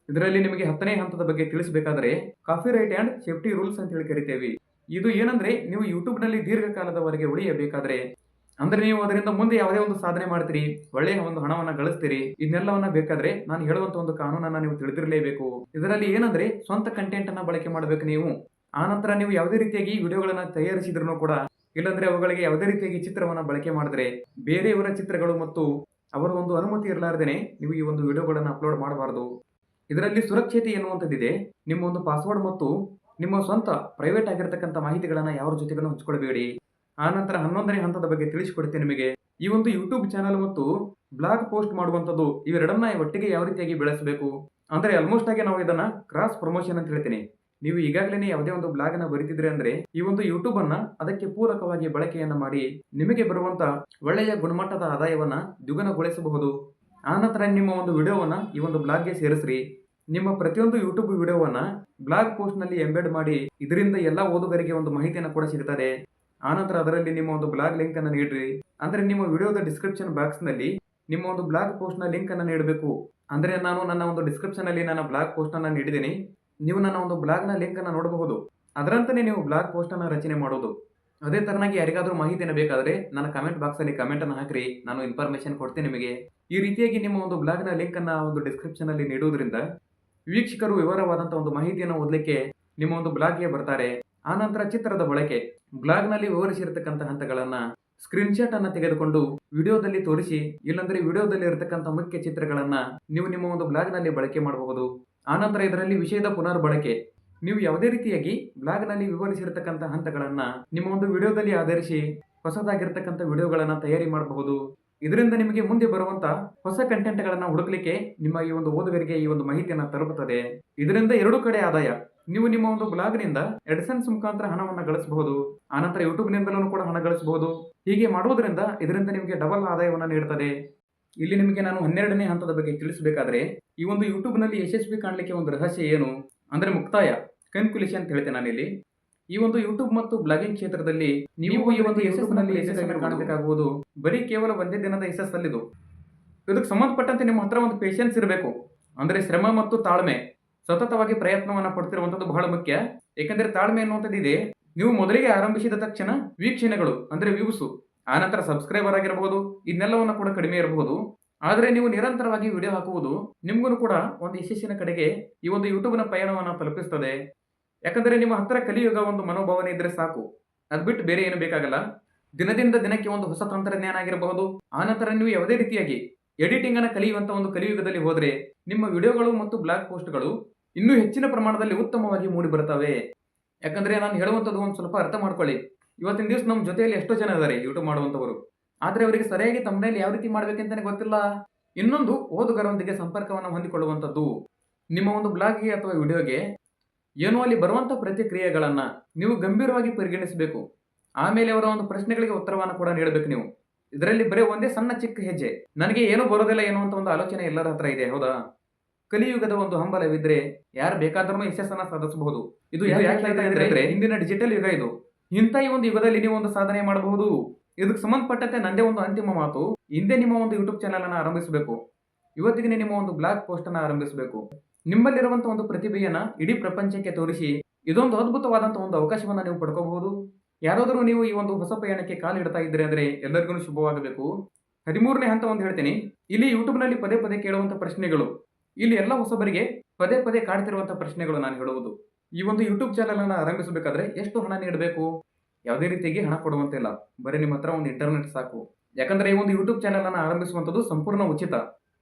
ಇದರಲ್ಲಿ ನಿಮಗೆ 10ನೇ ಹಂತದ ಬಗ್ಗೆ ತಿಳಿಸಬೇಕಾದ್ರೆ ಕಾಪಿರೈಟ್ ಅಂಡ್ ಸೇಫ್ಟಿ ರೂಲ್ಸ್ ಅಂತ ಹೇಳಿ ಕರಿತೇವೆ. ಇದು ಏನಂದ್ರೆ ನೀವು ಯೂಟ್ಯೂಬ್ ನಲ್ಲಿ ದೀರ್ಘಕಾಲದವರೆಗೆ ಉಳಿಯಬೇಕಾದ್ರೆ, ಅಂದ್ರೆ ನೀವು ಅದರಿಂದ ಮುಂದೆ ಯಾವುದೇ ಒಂದು ಸಾಧನೆ ಮಾಡ್ತೀರಿ, ಒಳ್ಳೆಯ ಒಂದು ಹಣವನ್ನ ಗಳಿಸ್ತೀರಿ, ಇದನ್ನೆಲ್ಲವನ್ನ ಬೇಕಾದ್ರೆ ನಾನು ಹೇಳುವಂತ ಒಂದು ಕಾನೂನನ್ನ ನೀವು ತಿಳಿದಿರಲೇಬೇಕು. ಇದರಲ್ಲಿ ಏನಂದ್ರೆ ಸ್ವಂತ ಕಂಟೆಂಟ್ ಅನ್ನ ಬಳಕೆ ಮಾಡಬೇಕು ನೀವು. ಆನಂತರ ನೀವು ಯಾವುದೇ ರೀತಿಯಾಗಿ ವಿಡಿಯೋಗಳನ್ನ ತಯಾರಿಸಿದ್ರು ಕೂಡ, ಇಲ್ಲಾಂದ್ರೆ ಅವುಗಳಿಗೆ ಯಾವುದೇ ರೀತಿಯಾಗಿ ಚಿತ್ರವನ್ನ ಬಳಕೆ ಮಾಡಿದ್ರೆ ಬೇರೆಯವರ ಚಿತ್ರಗಳು ಮತ್ತು ಅವರ ಒಂದು ಅನುಮತಿ ಇರಲಾರ್ದೇನೆ ನೀವು ಈ ಒಂದು ವಿಡಿಯೋಗಳನ್ನ ಅಪ್ಲೋಡ್ ಮಾಡಬಾರದು. ಇದರಲ್ಲಿ ಸುರಕ್ಷತೆ ಎನ್ನುವಂಥದ್ದಿದೆ. ನಿಮ್ಮ ಒಂದು ಪಾಸ್ವರ್ಡ್ ಮತ್ತು ನಿಮ್ಮ ಸ್ವಂತ ಪ್ರೈವೇಟ್ ಆಗಿರತಕ್ಕಂಥ ಮಾಹಿತಿಗಳನ್ನ ಯಾರ ಜೊತೆಗೂ ಹಂಚಿಕೊಳ್ಬೇಡಿ. ಆನಂತರ 11ನೇ ಹಂತದ ಬಗ್ಗೆ ತಿಳಿಸಿಕೊಡ್ತೇನೆ ನಿಮಗೆ. ಈ ಒಂದು ಯೂಟ್ಯೂಬ್ ಚಾನಲ್ ಮತ್ತು ಬ್ಲಾಗ್ ಪೋಸ್ಟ್ ಮಾಡುವಂಥದ್ದು ಇವೆರಡನ್ನ ಒಟ್ಟಿಗೆ ಯಾವ ರೀತಿಯಾಗಿ ಬೆಳೆಸಬೇಕು ಅಂದ್ರೆ ಆಲ್ಮೋಸ್ಟ್ ಆಗಿ ನಾವು ಇದನ್ನ ಕ್ರಾಸ್ ಪ್ರಮೋಷನ್ ಅಂತ ಹೇಳ್ತೀನಿ. ನೀವು ಈಗಾಗಲೇ ಯಾವುದೇ ಒಂದು ಬ್ಲಾಗ್ ಅನ್ನ ಬರೀತಿದ್ರೆ ಅಂದ್ರೆ ಈ ಒಂದು ಯೂಟ್ಯೂಬ್ ಅನ್ನ ಅದಕ್ಕೆ ಪೂರಕವಾಗಿ ಬಳಕೆಯನ್ನ ಮಾಡಿ ನಿಮಗೆ ಬರುವಂತ ಒಳ್ಳೆಯ ಗುಣಮಟ್ಟದ ಆದಾಯವನ್ನ ದ್ವಿಗುಣಗೊಳಿಸಬಹುದು. ಆನಂತರ ನಿಮ್ಮ ಒಂದು ವಿಡಿಯೋವನ್ನ ಈ ಒಂದು ಬ್ಲಾಗ್ಗೆ ಸೇರಿಸ್ರಿ. ನಿಮ್ಮ ಪ್ರತಿಯೊಂದು ಯೂಟ್ಯೂಬ್ ವಿಡಿಯೋವನ್ನ ಬ್ಲಾಗ್ ಪೋಸ್ಟ್ನಲ್ಲಿ ಎಂಬೆಡ್ ಮಾಡಿ. ಇದರಿಂದ ಎಲ್ಲ ಓದುಗರಿಗೆ ಒಂದು ಮಾಹಿತಿಯನ್ನು ಕೂಡ ಸಿಗುತ್ತದೆ. ಆನಂತರ ಅದರಲ್ಲಿ ನಿಮ್ಮ ಒಂದು ಬ್ಲಾಗ್ ಲಿಂಕ್ ಅನ್ನು ನೀಡ್ರಿ. ಅಂದ್ರೆ ನಿಮ್ಮ ವಿಡಿಯೋದ ಡಿಸ್ಕ್ರಿಪ್ಷನ್ ಬಾಕ್ಸ್ ನಲ್ಲಿ ನಿಮ್ಮ ಒಂದು ಬ್ಲಾಗ್ ಪೋಸ್ಟ್ ನ ಲಿಂಕ್ ಅನ್ನು ನೀಡಬೇಕು. ಅಂದ್ರೆ ನಾನು ನನ್ನ ಒಂದು ಡಿಸ್ಕ್ರಿಪ್ಷನ್ ಅಲ್ಲಿ ನನ್ನ ಬ್ಲಾಗ್ ಪೋಸ್ಟ್ ಅನ್ನು ನೀಡಿದ್ದೀನಿ. ನೀವು ನನ್ನ ಒಂದು ಬ್ಲಾಗ್ ನ ಲಿಂಕ್ ಅನ್ನು ನೋಡಬಹುದು. ಅದರಂತೆ ನೀವು ಬ್ಲಾಗ್ ಪೋಸ್ಟ್ ಅನ್ನು ರಚನೆ ಮಾಡೋದು. ಅದೇ ತರನಾಗಿ ಯಾರಿಗಾದ್ರೂ ಮಾಹಿತಿಯನ್ನು ಬೇಕಾದರೆ ನನ್ನ ಕಮೆಂಟ್ ಬಾಕ್ಸ್ ಅಲ್ಲಿ ಕಮೆಂಟ್ ಅನ್ನು ಹಾಕ್ರಿ. ನಾನು ಇನ್ಫಾರ್ಮೇಶನ್ ಕೊಡ್ತೀನಿ ನಿಮಗೆ. ಈ ರೀತಿಯಾಗಿ ನಿಮ್ಮ ಒಂದು ಬ್ಲಾಗ್ ನ ಲಿಂಕ್ ಅನ್ನ ಒಂದು ಡಿಸ್ಕ್ರಿಪ್ಷನ್ ಅಲ್ಲಿ ನೀಡುವುದರಿಂದ ವೀಕ್ಷಕರು ವಿವರವಾದಂತಹ ಒಂದು ಮಾಹಿತಿಯನ್ನು ಓದಲಿಕ್ಕೆ ನಿಮ್ಮ ಒಂದು ಬ್ಲಾಗ್ಗೆ ಬರ್ತಾರೆ. ಆನಂತರ ಚಿತ್ರದ ಬಳಕೆ. ಬ್ಲಾಗ್ ನಲ್ಲಿ ವಿವರಿಸಿರ್ತಕ್ಕಂಥ ಹಂತಗಳನ್ನ ಸ್ಕ್ರೀನ್ ಶಾಟ್ ಅನ್ನ ತೆಗೆದುಕೊಂಡು ವಿಡಿಯೋದಲ್ಲಿ ತೋರಿಸಿ, ಇಲ್ಲಾಂದ್ರೆ ವಿಡಿಯೋದಲ್ಲಿ ಇರತಕ್ಕಂಥ ಮುಖ್ಯ ಚಿತ್ರಗಳನ್ನ ನೀವು ನಿಮ್ಮ ಒಂದು ಬ್ಲಾಗ್ ನಲ್ಲಿ ಬಳಕೆ ಮಾಡಬಹುದು. ಆನಂತರ ಇದರಲ್ಲಿ ವಿಷಯದ ಪುನರ್ ಬಳಕೆ. ನೀವು ಯಾವುದೇ ರೀತಿಯಾಗಿ ಬ್ಲಾಗ್ ನಲ್ಲಿ ವಿವರಿಸಿರ್ತಕ್ಕಂಥ ಹಂತಗಳನ್ನ ನಿಮ್ಮ ಒಂದು ವಿಡಿಯೋದಲ್ಲಿ ಆಧರಿಸಿ ಹೊಸದಾಗಿರ್ತಕ್ಕಂಥ ವಿಡಿಯೋಗಳನ್ನ ತಯಾರಿ ಮಾಡಬಹುದು. ಇದರಿಂದ ನಿಮಗೆ ಮುಂದೆ ಬರುವಂತ ಹೊಸ ಕಂಟೆಂಟ್ ಗಳನ್ನ ಹುಡುಕ್ಲಿಕ್ಕೆ ನಿಮ್ಮ ಈ ಒಂದು ಓದುಗರಿಗೆ ಈ ಒಂದು ಮಾಹಿತಿಯನ್ನ ತಲುಪುತ್ತದೆ. ಇದರಿಂದ ಎರಡು ಕಡೆ ಆದಾಯ. ನೀವು ನಿಮ್ಮ ಒಂದು ಬ್ಲಾಗ್ ನಿಂದ ಎಡ್ಸೆನ್ಸ್ ಮುಖಾಂತರ ಹಣವನ್ನು ಗಳಿಸಬಹುದು. ಆನಂತರ ಯೂಟ್ಯೂಬ್ ನಿಂದಲೂ ಕೂಡ ಹಣ ಗಳಿಸಬಹುದು. ಹೀಗೆ ಮಾಡುವುದರಿಂದ ಇದರಿಂದ ನಿಮಗೆ ಡಬಲ್ ಆದಾಯವನ್ನು ನೀಡುತ್ತದೆ. ಇಲ್ಲಿ ನಿಮಗೆ ನಾನು 12ನೇ ಹಂತದ ಬಗ್ಗೆ ತಿಳಿಸಬೇಕಾದ್ರೆ, ಈ ಒಂದು ಯೂಟ್ಯೂಬ್ ನಲ್ಲಿ ಯಶಸ್ವಿ ಕಾಣಲಿಕ್ಕೆ ಒಂದು ರಹಸ್ಯ ಏನು ಅಂದ್ರೆ ಮುಕ್ತಾಯ, ಕನ್ಕ್ಲೂಷನ್ ಅಂತ ಹೇಳ್ತೇನೆ ನಾನಿಲ್ಲಿ. ಈ ಒಂದು ಯೂಟ್ಯೂಬ್ ಮತ್ತು ಬ್ಲಾಗಿಂಗ್ ಕ್ಷೇತ್ರದಲ್ಲಿ ನೀವು ಈ ಒಂದು ಯಶಸ್ಸಿನಲ್ಲಿ ಯಶಸ್ಸನ್ನು ಕಾಣಬೇಕಾಗುವುದು ಬರೀ ಕೇವಲ ಒಂದೇ ದಿನದ ಯಶಸ್ಸಲ್ಲಿದು. ಇದಕ್ಕೆ ಸಂಬಂಧಪಟ್ಟಂತೆ ನಿಮ್ಮ ಹತ್ರ ಒಂದು ಪೇಷನ್ಸ್ ಇರಬೇಕು. ಅಂದ್ರೆ ಶ್ರಮ ಮತ್ತು ತಾಳ್ಮೆ, ಸತತವಾಗಿ ಪ್ರಯತ್ನವನ್ನ ಪಡ್ತಿರುವಂತದ್ದು ಬಹಳ ಮುಖ್ಯ. ಯಾಕಂದ್ರೆ ತಾಳ್ಮೆ ಅನ್ನುವಂಥದ್ದು ಇದೆ. ನೀವು ಮೊದಲಿಗೆ ಆರಂಭಿಸಿದ ತಕ್ಷಣ ವೀಕ್ಷಣೆಗಳು ಅಂದ್ರೆ ವ್ಯೂಸ್, ಆನಂತರ ಸಬ್ಸ್ಕ್ರೈಬರ್ ಆಗಿರಬಹುದು, ಇದನ್ನೆಲ್ಲವನ್ನ ಕೂಡ ಕಡಿಮೆ ಇರಬಹುದು. ಆದ್ರೆ ನೀವು ನಿರಂತರವಾಗಿ ವಿಡಿಯೋ ಹಾಕುವುದು ನಿಮ್ಗೂ ಕೂಡ ಒಂದು ಯಶಸ್ಸಿನ ಕಡೆಗೆ ಈ ಒಂದು ಯೂಟ್ಯೂಬ್ ನ ಪಯಣವನ್ನ ತಲುಪಿಸ್ತದೆ. ಯಾಕಂದ್ರೆ ನಿಮ್ಮ ಹತ್ರ ಕಲಿಯುಗ ಒಂದು ಮನೋಭಾವನೆ ಇದ್ರೆ ಸಾಕು. ಅದ್ ಬಿಟ್ಟು ಬೇರೆ ಏನು ಬೇಕಾಗಲ್ಲ. ದಿನದಿಂದ ದಿನಕ್ಕೆ ಒಂದು ಹೊಸ ತಂತ್ರಜ್ಞಾನ ಆಗಿರಬಹುದು. ಆನಂತರ ನೀವು ಯಾವುದೇ ರೀತಿಯಾಗಿ ಎಡಿಟಿಂಗ್ ಅನ್ನ ಕಲಿಯುವಂತ ಒಂದು ಕಲಿಯುಗದಲ್ಲಿ ಹೋದ್ರೆ ನಿಮ್ಮ ವಿಡಿಯೋಗಳು ಮತ್ತು ಬ್ಲಾಗ್ ಪೋಸ್ಟ್ಗಳು ಇನ್ನೂ ಹೆಚ್ಚಿನ ಪ್ರಮಾಣದಲ್ಲಿ ಉತ್ತಮವಾಗಿ ಮೂಡಿ ಬರುತ್ತವೆ. ಯಾಕಂದ್ರೆ ನಾನು ಹೇಳುವಂತದ್ದು ಒಂದು ಸ್ವಲ್ಪ ಅರ್ಥ ಮಾಡ್ಕೊಳ್ಳಿ. ಇವತ್ತಿನ ದಿವಸ ನಮ್ಮ ಜೊತೆಯಲ್ಲಿ ಎಷ್ಟೋ ಜನ ಇದ್ದಾರೆ ಯೂಟ್ಯೂಬ್ ಮಾಡುವಂತವರು. ಆದ್ರೆ ಅವರಿಗೆ ಸರಿಯಾಗಿ ತಮ್ಮನೇಲಿ ಯಾವ ರೀತಿ ಮಾಡ್ಬೇಕಂತಾನೆ ಗೊತ್ತಿಲ್ಲ. ಇನ್ನೊಂದು ಓದುಗರೊಂದಿಗೆ ಸಂಪರ್ಕವನ್ನು ಹೊಂದಿಕೊಳ್ಳುವಂತದ್ದು. ನಿಮ್ಮ ಒಂದು ಬ್ಲಾಗ್ಗೆ ಅಥವಾ ವಿಡಿಯೋಗೆ ಏನೋ ಅಲ್ಲಿ ಬರುವಂತ ಪ್ರತಿಕ್ರಿಯೆಗಳನ್ನ ನೀವು ಗಂಭೀರವಾಗಿ ಪರಿಗಣಿಸಬೇಕು. ಆಮೇಲೆ ಅವರ ಒಂದು ಪ್ರಶ್ನೆಗಳಿಗೆ ಉತ್ತರವನ್ನು ಕೂಡ ನೀಡಬೇಕು ನೀವು. ಇದರಲ್ಲಿ ಬರೀ ಒಂದೇ ಸಣ್ಣ ಚಿಕ್ಕ ಹೆಜ್ಜೆ, ನನಗೆ ಏನು ಬರೋದಿಲ್ಲ ಎನ್ನುವಂತ ಒಂದು ಆಲೋಚನೆ ಎಲ್ಲರ ಹತ್ರ ಇದೆ, ಹೌದಾ? ಕಲಿಯುಗದ ಒಂದು ಹಂಬಲವಿದ್ರೆ ಯಾರು ಬೇಕಾದ್ರೂ ಯಶಸ್ಸನ್ನ ಸಾಧಿಸಬಹುದು. ಇದು ಯಾಕೆ ಅಂದ್ರೆ ಇಂದಿನ ಡಿಜಿಟಲ್ ಯುಗ ಇದು. ಇಂಥ ಈ ಒಂದು ಯುಗದಲ್ಲಿ ನೀವು ಒಂದು ಸಾಧನೆ ಮಾಡಬಹುದು. ಇದಕ್ಕೆ ಸಂಬಂಧಪಟ್ಟಂತೆ ನಂದೇ ಒಂದು ಅಂತಿಮ ಮಾತು, ಹಿಂದೆ ನಿಮ್ಮ ಒಂದು ಯೂಟ್ಯೂಬ್ ಚಾನಲ್ ಅನ್ನ ಆರಂಭಿಸಬೇಕು. ಇವತ್ತಿಗೆ ನಿಮ್ಮ ಒಂದು ಬ್ಲಾಗ್ ಪೋಸ್ಟ್ ಅನ್ನ ಆರಂಭಿಸಬೇಕು. ನಿಮ್ಮಲ್ಲಿರುವಂತಹ ಒಂದು ಪ್ರತಿಭೆಯನ್ನ ಇಡೀ ಪ್ರಪಂಚಕ್ಕೆ ತೋರಿಸಿ ಇದೊಂದು ಅದ್ಭುತವಾದಂತಹ ಒಂದು ಅವಕಾಶವನ್ನ ನೀವು ಪಡ್ಕೋಬಹುದು. ಯಾರಾದರೂ ನೀವು ಈ ಒಂದು ಹೊಸ ಪಯಣಕ್ಕೆ ಕಾಲಿಡ್ತಾ ಇದ್ರೆ ಅಂದ್ರೆ ಎಲ್ಲರಿಗೂ ಶುಭವಾಗಬೇಕು. 13ನೇ ಹಂತ ಒಂದು ಹೇಳ್ತೀನಿ. ಇಲ್ಲಿ ಯೂಟ್ಯೂಬ್ ನಲ್ಲಿ ಪದೇ ಪದೇ ಕೇಳುವಂತ ಪ್ರಶ್ನೆಗಳು, ಇಲ್ಲಿ ಎಲ್ಲ ಹೊಸಬರಿಗೆ ಪದೇ ಪದೇ ಕಾಡ್ತಿರುವಂತಹ ಪ್ರಶ್ನೆಗಳು ನಾನು ಹೇಳುವುದು. ಈ ಒಂದು ಯೂಟ್ಯೂಬ್ ಚಾನಲ್ ಅನ್ನ ಆರಂಭಿಸಬೇಕಾದ್ರೆ ಎಷ್ಟು ಹಣ ನೀಡಬೇಕು? ಯಾವುದೇ ರೀತಿಯಾಗಿ ಹಣ ಕೊಡುವಂತಿಲ್ಲ. ಬರೀ ನಿಮ್ಮ ಹತ್ರ ಒಂದು ಇಂಟರ್ನೆಟ್ ಸಾಕು. ಯಾಕಂದ್ರೆ ಈ ಒಂದು ಯೂಟ್ಯೂಬ್ ಚಾನಲ್ ಅನ್ನ ಆರಂಭಿಸುವಂತದ್ದು ಸಂಪೂರ್ಣ ಉಚಿತ.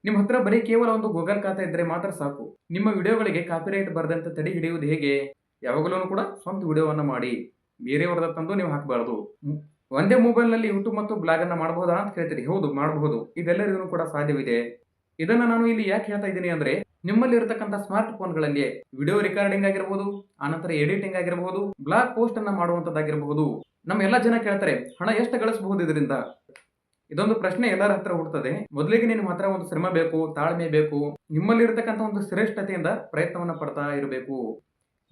ನಿಮ್ಮ ಹತ್ರ ಬರೀ ಕೇವಲ ಒಂದು ಗೂಗಲ್ ಖಾತೆ ಇದ್ರೆ ಮಾತ್ರ ಸಾಕು. ನಿಮ್ಮ ವಿಡಿಯೋಗಳಿಗೆ ಕಾಪಿರೈಟ್ ಬರದಂತೆ ತಡೆ ಹಿಡಿಯುವುದು ಹೇಗೆ? ಯಾವಾಗಲೂ ಕೂಡ ಸ್ವಂತ ವಿಡಿಯೋವನ್ನ ಮಾಡಿ, ಬೇರೆಯವರದ ತಂದು ನೀವು ಹಾಕಬಾರದು. ಒಂದೇ ಮೊಬೈಲ್ ನಲ್ಲಿ ಯೂಟ್ಯೂಬ್ ಮತ್ತು ಬ್ಲಾಗ್ ಅನ್ನ ಮಾಡಬಹುದಾ ಅಂತ ಕೇಳ್ತೀರಿ. ಹೌದು, ಮಾಡಬಹುದು. ಇದೆಲ್ಲರಿಗೂ ಕೂಡ ಸಾಧ್ಯವಿದೆ. ಇದನ್ನ ನಾನು ಇಲ್ಲಿ ಯಾಕೆ ಹೇಳ್ತಾ ಇದ್ದೀನಿ ಅಂದ್ರೆ, ನಿಮ್ಮಲ್ಲಿ ಇರತಕ್ಕಂಥ ಸ್ಮಾರ್ಟ್ ಫೋನ್ಗಳಲ್ಲಿ ವಿಡಿಯೋ ರೆಕಾರ್ಡಿಂಗ್ ಆಗಿರಬಹುದು, ಆನಂತರ ಎಡಿಟಿಂಗ್ ಆಗಿರಬಹುದು, ಬ್ಲಾಗ್ ಪೋಸ್ಟ್ ಅನ್ನ ಮಾಡುವಂತದ್ದಾಗಿರಬಹುದು. ನಮ್ಮ ಎಲ್ಲ ಜನ ಕೇಳ್ತಾರೆ, ಹಣ ಎಷ್ಟು ಗಳಿಸಬಹುದು ಇದರಿಂದ? ಇದೊಂದು ಪ್ರಶ್ನೆ ಎಲ್ಲರ ಹತ್ರ ಹುಡ್ತದೆ. ಮೊದಲಿಗೆ ನಿಮ್ಮ ಹತ್ರ ಒಂದು ಶ್ರಮ ಬೇಕು, ತಾಳ್ಮೆ ಬೇಕು. ನಿಮ್ಮಲ್ಲಿ ಇರತಕ್ಕಂಥ ಒಂದು ಶ್ರೇಷ್ಠತೆಯಿಂದ ಪ್ರಯತ್ನವನ್ನ ಪಡ್ತಾ ಇರಬೇಕು.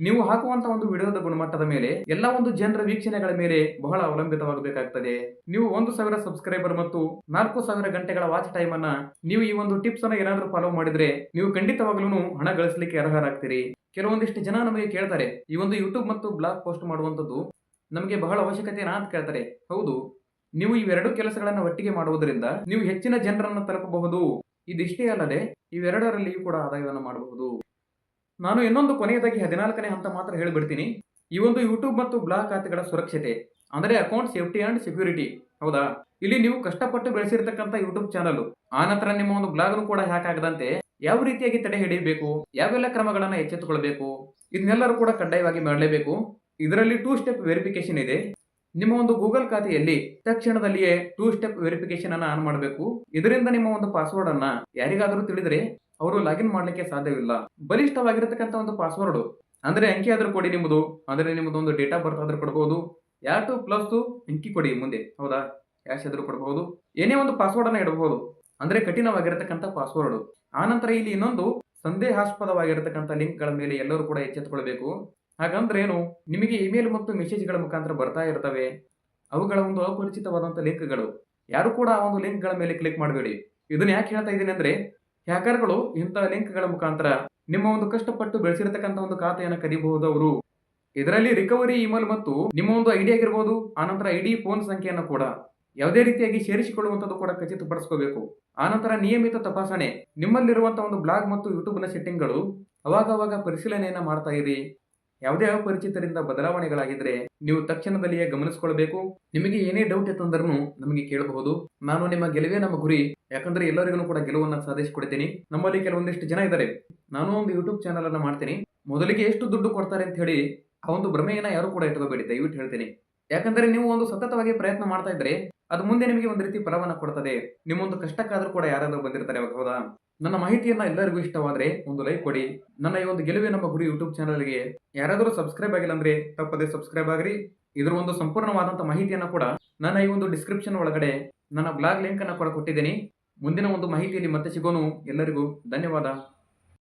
ನೀವು ಹಾಕುವಂತ ಒಂದು ವಿಡಿಯೋದ ಗುಣಮಟ್ಟದ ಮೇಲೆ, ಎಲ್ಲ ಒಂದು ಜನರ ವೀಕ್ಷಣೆಗಳ ಮೇಲೆ ಬಹಳ ಅವಲಂಬಿತವಾಗಬೇಕಾಗ್ತದೆ. ನೀವು 1,000 ಸಬ್ಸ್ಕ್ರೈಬರ್ ಮತ್ತು 4,000 ಗಂಟೆಗಳ ವಾಚ್ ಟೈಮ್ ಅನ್ನ ನೀವು ಈ ಒಂದು ಟಿಪ್ಸ್ ಅನ್ನ ಏನಾದ್ರೂ ಫಾಲೋ ಮಾಡಿದ್ರೆ ನೀವು ಖಂಡಿತವಾಗ್ಲೂ ಹಣ ಗಳಿಸಲಿಕ್ಕೆ ಅರ್ಹರಾಗ್ತೀರಿ. ಕೆಲವೊಂದಿಷ್ಟು ಜನ ನಮಗೆ ಕೇಳ್ತಾರೆ, ಈ ಒಂದು ಯೂಟ್ಯೂಬ್ ಮತ್ತು ಬ್ಲಾಗ್ ಪೋಸ್ಟ್ ಮಾಡುವಂತದ್ದು ನಮಗೆ ಬಹಳ ಅವಶ್ಯಕತೆನಾ ಅಂತ ಕೇಳ್ತಾರೆ. ಹೌದು, ನೀವು ಇವೆರಡು ಕೆಲಸಗಳನ್ನ ಒಟ್ಟಿಗೆ ಮಾಡುವುದರಿಂದ ನೀವು ಹೆಚ್ಚಿನ ಜನರನ್ನು ತಲುಪಬಹುದು. ಇದಿಷ್ಟೇ ಅಲ್ಲದೆ ಇವೆರಡರಲ್ಲಿಯೂ ಕೂಡ ಆದಾಯವನ್ನು ಮಾಡಬಹುದು. ನಾನು ಇನ್ನೊಂದು ಕೊನೆಯದಾಗಿ 14ನೇ ಹಂತ ಮಾತ್ರ ಹೇಳಿಬಿಡ್ತೀನಿ. ಈ ಒಂದು ಯೂಟ್ಯೂಬ್ ಮತ್ತು ಬ್ಲಾಗ್ ಖಾತೆಗಳ ಸುರಕ್ಷತೆ ಅಂದ್ರೆ ಅಕೌಂಟ್ ಸೇಫ್ಟಿ ಅಂಡ್ ಸೆಕ್ಯೂರಿಟಿ. ಹೌದಾ? ಇಲ್ಲಿ ನೀವು ಕಷ್ಟಪಟ್ಟು ಬೆಳೆಸಿರ್ತಕ್ಕಂಥ ಯೂಟ್ಯೂಬ್ ಚಾನಲ್, ಆನಂತರ ನಿಮ್ಮ ಒಂದು ಬ್ಲಾಗ್ ಕೂಡ ಹ್ಯಾಕ್ ಆಗದಂತೆ ಯಾವ ರೀತಿಯಾಗಿ ತಡೆ ಹಿಡಿಯಬೇಕು, ಯಾವೆಲ್ಲ ಕ್ರಮಗಳನ್ನ ಎಚ್ಚೆತ್ತುಕೊಳ್ಬೇಕು, ಇದನ್ನೆಲ್ಲರೂ ಕೂಡ ಕಡ್ಡಾಯವಾಗಿ ಮಾಡಲೇಬೇಕು. ಇದರಲ್ಲಿ 2 ಸ್ಟೆಪ್ ವೆರಿಫಿಕೇಶನ್ ಇದೆ. ನಿಮ್ಮ ಒಂದು ಗೂಗಲ್ ಖಾತೆಯಲ್ಲಿ ತಕ್ಷಣದಲ್ಲಿಯೇ 2 ಸ್ಟೆಪ್ ವೆರಿಫಿಕೇಶನ್ ಅನ್ನ ಆನ್ ಮಾಡಬೇಕು. ಇದರಿಂದ ನಿಮ್ಮ ಒಂದು ಪಾಸ್ವರ್ಡ್ ಅನ್ನ ಯಾರಿಗಾದರೂ ತಿಳಿದ್ರೆ ಅವರು ಲಾಗಿನ್ ಮಾಡ್ಲಿಕ್ಕೆ ಸಾಧ್ಯವಿಲ್ಲ. ಬಲಿಷ್ಠವಾಗಿರತಕ್ಕಂಥ ಒಂದು ಪಾಸ್ವರ್ಡ್ ಅಂದ್ರೆ ಅಂಕಿ ಆದ್ರೂ ಕೊಡಿ ನಿಮ್ಮದು, ಅಂದ್ರೆ ನಿಮ್ಮದು ಒಂದು ಡೇಟ್ ಆಫ್ ಬರ್ತ್ ಆದ್ರೂ ಕೊಡಬಹುದು. 2 ಪ್ಲಸ್ ಅಂಕಿ ಕೊಡಿ ಮುಂದೆ, ಹೌದಾ? ಕ್ಯಾಶ್ ಆದ್ರೂ ಕೊಡಬಹುದು. ಏನೇ ಒಂದು ಪಾಸ್ವರ್ಡ್ ಅನ್ನ ಇಡಬಹುದು. ಅಂದ್ರೆ ಕಠಿಣವಾಗಿರತಕ್ಕಂಥ ಪಾಸ್ವರ್ಡ್. ಆನಂತರ ಇಲ್ಲಿ ಇನ್ನೊಂದು ಸಂದೇಹಾಸ್ಪದವಾಗಿರತಕ್ಕಂಥ ಲಿಂಕ್ಗಳ ಮೇಲೆ ಎಲ್ಲರೂ ಕೂಡ ಎಚ್ಚೆತ್ತುಕೊಳ್ಬೇಕು. ಹಾಗಂದ್ರೆ ಏನು, ನಿಮಗೆ ಇಮೇಲ್ ಮತ್ತು ಮೆಸೇಜ್ಗಳ ಮುಖಾಂತರ ಬರ್ತಾ ಇರ್ತವೆ, ಅವುಗಳ ಒಂದು ಅಪರಿಚಿತವಾದಂಥ ಲಿಂಕ್ಗಳು. ಯಾರು ಕೂಡ ಆ ಒಂದು ಲಿಂಕ್ಗಳ ಮೇಲೆ ಕ್ಲಿಕ್ ಮಾಡಬೇಡಿ. ಇದನ್ನ ಯಾಕೆ ಹೇಳ್ತಾ ಇದ್ದೀನಿ ಅಂದ್ರೆ, ಹ್ಯಾಕರ್ಗಳು ಇಂತಹ ಲಿಂಕ್ಗಳ ಮುಖಾಂತರ ನಿಮ್ಮ ಒಂದು ಕಷ್ಟಪಟ್ಟು ಬೆಳೆಸಿರತಕ್ಕಂಥ ಒಂದು ಖಾತೆಯನ್ನು ಕದಿಬಹುದು ಅವರು. ಇದರಲ್ಲಿ ರಿಕವರಿ ಇಮೇಲ್ ಮತ್ತು ನಿಮ್ಮ ಒಂದು ಐಡಿ ಆಗಿರ್ಬೋದು, ಆನಂತರ ಐಡಿ ಫೋನ್ ಸಂಖ್ಯೆಯನ್ನು ಕೂಡ ಯಾವುದೇ ರೀತಿಯಾಗಿ ಸೇರಿಸಿಕೊಳ್ಳುವಂಥದ್ದು ಕೂಡ ಖಚಿತಪಡಿಸ್ಕೋಬೇಕು. ಆನಂತರ ನಿಯಮಿತ ತಪಾಸಣೆ, ನಿಮ್ಮಲ್ಲಿರುವಂತಹ ಒಂದು ಬ್ಲಾಗ್ ಮತ್ತು ಯೂಟ್ಯೂಬ್ನ ಸೆಟ್ಟಿಂಗ್ಗಳು ಅವಾಗ ಪರಿಶೀಲನೆಯನ್ನ ಮಾಡ್ತಾ ಇರಿ. ಯಾವುದೇ ಅಪರಿಚಿತರಿಂದ ಬದಲಾವಣೆಗಳಾಗಿದ್ರೆ ನೀವು ತಕ್ಷಣದಲ್ಲಿಯೇ ಗಮನಿಸಿಕೊಳ್ಬೇಕು. ನಿಮಗೆ ಏನೇ ಡೌಟ್ ಇತ್ತಂದ್ರೂ ನಮಗೆ ಕೇಳಬಹುದು. ನಾನು ನಿಮ್ಮ ಗೆಲುವೇ ನಮ್ಮ ಗುರಿ. ಯಾಕಂದ್ರೆ ಎಲ್ಲರಿಗೂ ಕೂಡ ಗೆಲುವನ್ನ ಸಾಧಿಸಿಕೊಡ್ತೀನಿ. ನಮ್ಮಲ್ಲಿ ಕೆಲವೊಂದಿಷ್ಟು ಜನ ಇದ್ದಾರೆ, ನಾನು ಒಂದು ಯೂಟ್ಯೂಬ್ ಚಾನಲ್ ಅನ್ನ ಮಾಡ್ತೀನಿ, ಮೊದಲಿಗೆ ಎಷ್ಟು ದುಡ್ಡು ಕೊಡ್ತಾರೆ ಅಂತ ಹೇಳಿ ಆ ಒಂದು ಭ್ರಮೆಯನ್ನ ಯಾರು ಕೂಡ ಇಟ್ಕೋಬೇಡಿ, ದಯವಿಟ್ಟು ಹೇಳ್ತೀನಿ. ಯಾಕಂದ್ರೆ ನೀವು ಒಂದು ಸತತವಾಗಿ ಪ್ರಯತ್ನ ಮಾಡ್ತಾ ಇದ್ರೆ ಅದು ಮುಂದೆ ನಿಮಗೆ ಒಂದು ರೀತಿ ಫಲವನ್ನ ಕೊಡ್ತದೆ. ನಿಮ್ಮೊಂದು ಕಷ್ಟಕ್ಕಾದ್ರೂ ಕೂಡ ಯಾರಾದ್ರೂ ಬಂದಿರ್ತಾರೆ, ಹೌದಾ? ನನ್ನ ಮಾಹಿತಿಯನ್ನ ಎಲ್ಲರಿಗೂ ಇಷ್ಟವಾದ್ರೆ ಒಂದು ಲೈಕ್ ಕೊಡಿ. ನನ್ನ ಈ ಒಂದು ಗೆಲುವೆ ನಮ್ಮ ಗುರಿ ಯೂಟ್ಯೂಬ್ ಚಾನಲ್ಗೆ ಯಾರಾದರೂ ಸಬ್ಸ್ಕ್ರೈಬ್ ಆಗಿಲ್ಲ ಅಂದ್ರೆ ತಪ್ಪದೆ ಸಬ್ಸ್ಕ್ರೈಬ್ ಆಗ್ರಿ. ಇದರ ಒಂದು ಸಂಪೂರ್ಣವಾದಂತ ಮಾಹಿತಿಯನ್ನ ಕೂಡ ನನ್ನ ಈ ಒಂದು ಡಿಸ್ಕ್ರಿಪ್ಷನ್ ಒಳಗಡೆ ನನ್ನ ಬ್ಲಾಗ್ ಲಿಂಕ್ ಅನ್ನ ಕೂಡ ಕೊಟ್ಟಿದ್ದೀನಿ. ಮುಂದಿನ ಒಂದು ಮಾಹಿತಿಯಲ್ಲಿ ಮತ್ತೆ ಸಿಗೋನು. ಎಲ್ಲರಿಗೂ ಧನ್ಯವಾದ.